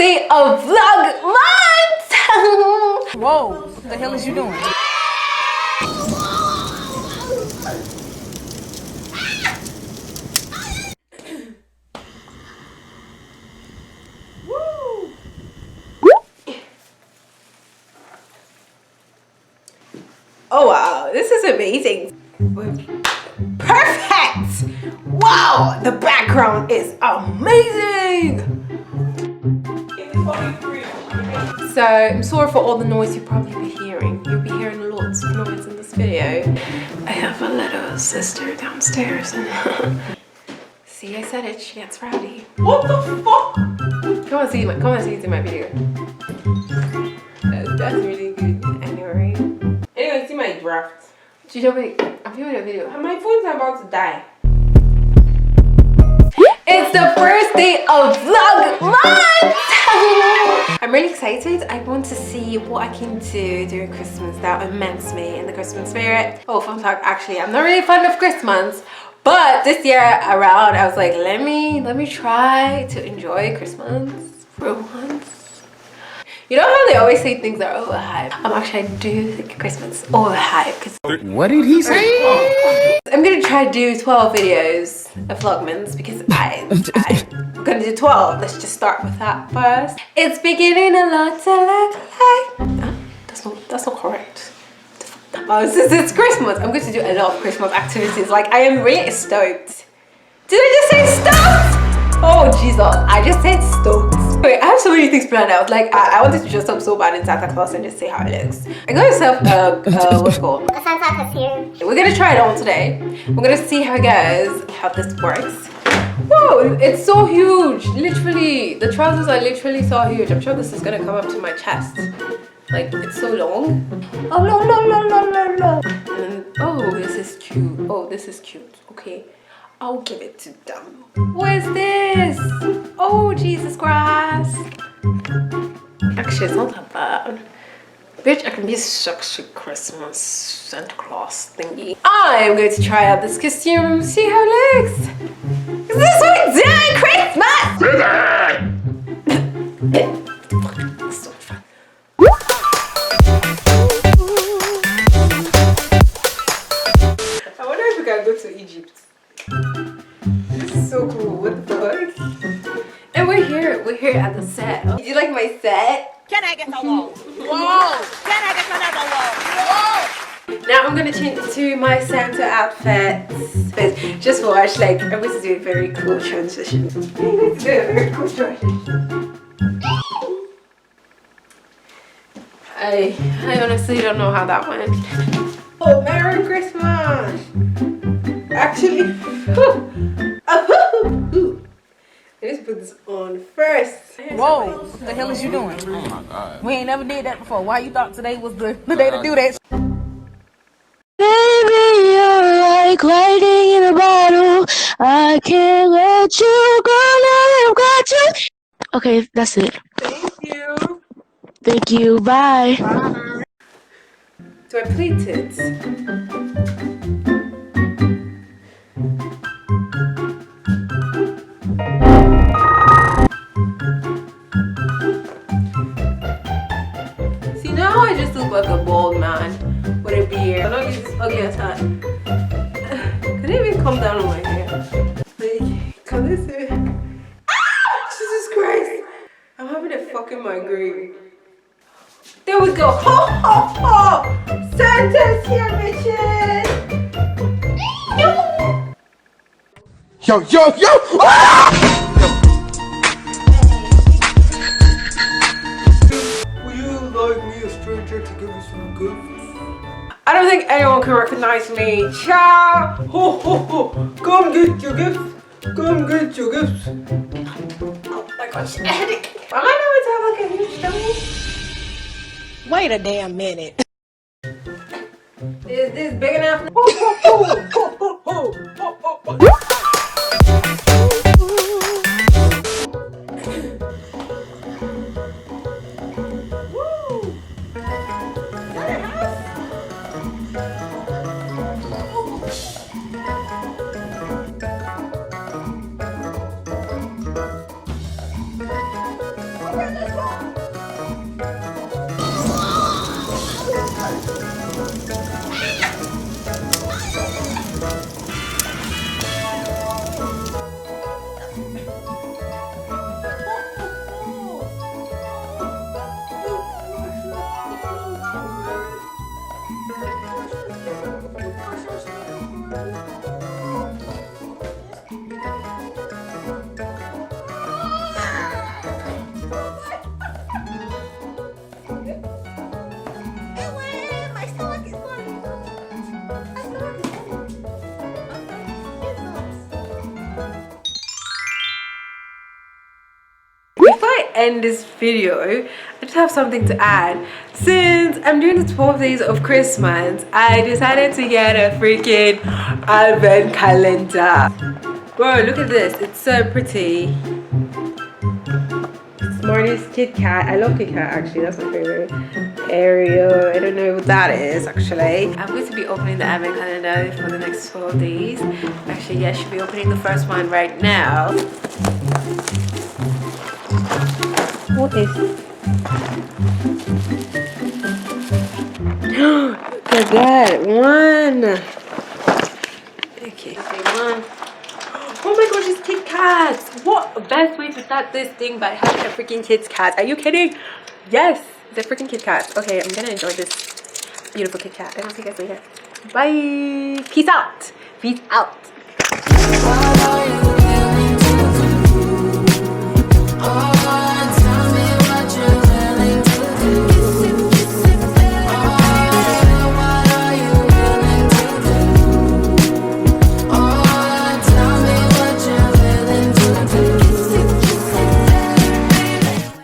day of Vlogmas! Whoa, what the hell is you doing? Oh wow, this is amazing. Perfect! Wow, the background is amazing! So, I'm sorry for all the noise you'll probably be hearing. You'll be hearing lots of noise in this video. I have a little sister downstairs and see, I said it, she gets rowdy. What the fuck? Come on, see my video. That's really good. Anyway, see my draft. Did you know me? I'm filming a video. My phone's about to die. It's the first day of Vlogmas! I'm really excited. I want to see what I can do during Christmas that immerses me in the Christmas spirit. Oh, fun fact, actually, I'm not really fond of Christmas, but this year around, I was like, let me try to enjoy Christmas for once. You know how they always say things are overhyped? Actually, I do think Christmas is overhyped. What did he say? I'm gonna try to do 12 videos of Vlogmas because I'm gonna do 12. Let's just start with that first. It's beginning a lot to look like. That's not correct. It's Christmas. I'm going to do a lot of Christmas activities. Like, I am really stoked. Did I just say stoked? Oh Jesus, I just said stoked. Wait, I have so many things planned out. Like, I wanted to dress up so bad in Santa Claus and just see how it looks. I got myself what's it called? A Santa Claus here. We're gonna try it on today. We're gonna see how it goes, how this works. Whoa, it's so huge. Literally, the trousers are literally so huge. I'm sure this is gonna come up to my chest. Like, it's so long. Oh, no. And, oh, this is cute. Oh, this is cute. Okay. I'll give it to them. What is this? Oh, Jesus Christ. Actually, it's not that bad. Bitch, I can be a sexy Christmas Santa Claus thingy. I'm going to try out this costume, see how it looks. Is this what we do in Christmas? So fun. I wonder if we can go to Egypt. This is so cool. What the fuck? And we're here at the set. Did you like my set? Can I get a wall? Whoa! Can I get another wall? Whoa! Now I'm gonna change to my Santa outfit. Just watch, like, I'm going to do a very cool transition. I'm going to do a very cool transition. I honestly don't know how that went. Oh, Merry Christmas! Actually, let's put this on first. Whoa, what the hell is you doing? Oh my God. We ain't never did that before. Why you thought today was the day to do that? Baby, you're like lightning in a bottle. I can't let you go now. I've got you. Okay, that's it. Thank you. Thank you. Bye. Bye. Do I pleat it? See, now I just look like a bald man with a beard. I'm not use this ugly ass hat. Can it even come down on my hair? Like, can this be? Ah! Jesus Christ! I'm having a fucking migraine. There we go. Ho ho ho! Santa's here, bitches! Yo! Ah! Would you like me, a stranger, to give you some gifts? I don't think anyone can recognize me. Ciao! Ho ho ho! Come get your gifts! Come get your gifts! Oh my gosh, a headache. Am I going to have like a huge tummy? Wait a damn minute. Is this big enough? Ho ho ho! Ho ho ho! Ho ho ho! Oh Before I end this video, I just have something to add. Since I'm doing the 12 days of Christmas, I decided to get a freaking advent calendar. Bro, look at this. It's so pretty. Smarties Kit Kat. I love Kit Kat actually. That's my favorite. Ariel. I don't know what that is actually. I'm going to be opening the advent calendar for the next 12 days. Actually, yeah, I should be opening the first one right now. What is it? Look at that one. Okay, one. Oh my gosh, it's Kit Kats. What best way to start this thing by having a freaking Kit Kat? Are you kidding? Yes, the freaking Kit Kat. Okay, I'm gonna enjoy this beautiful Kit Kat. And I'll see you guys later. Bye. Peace out. Peace out.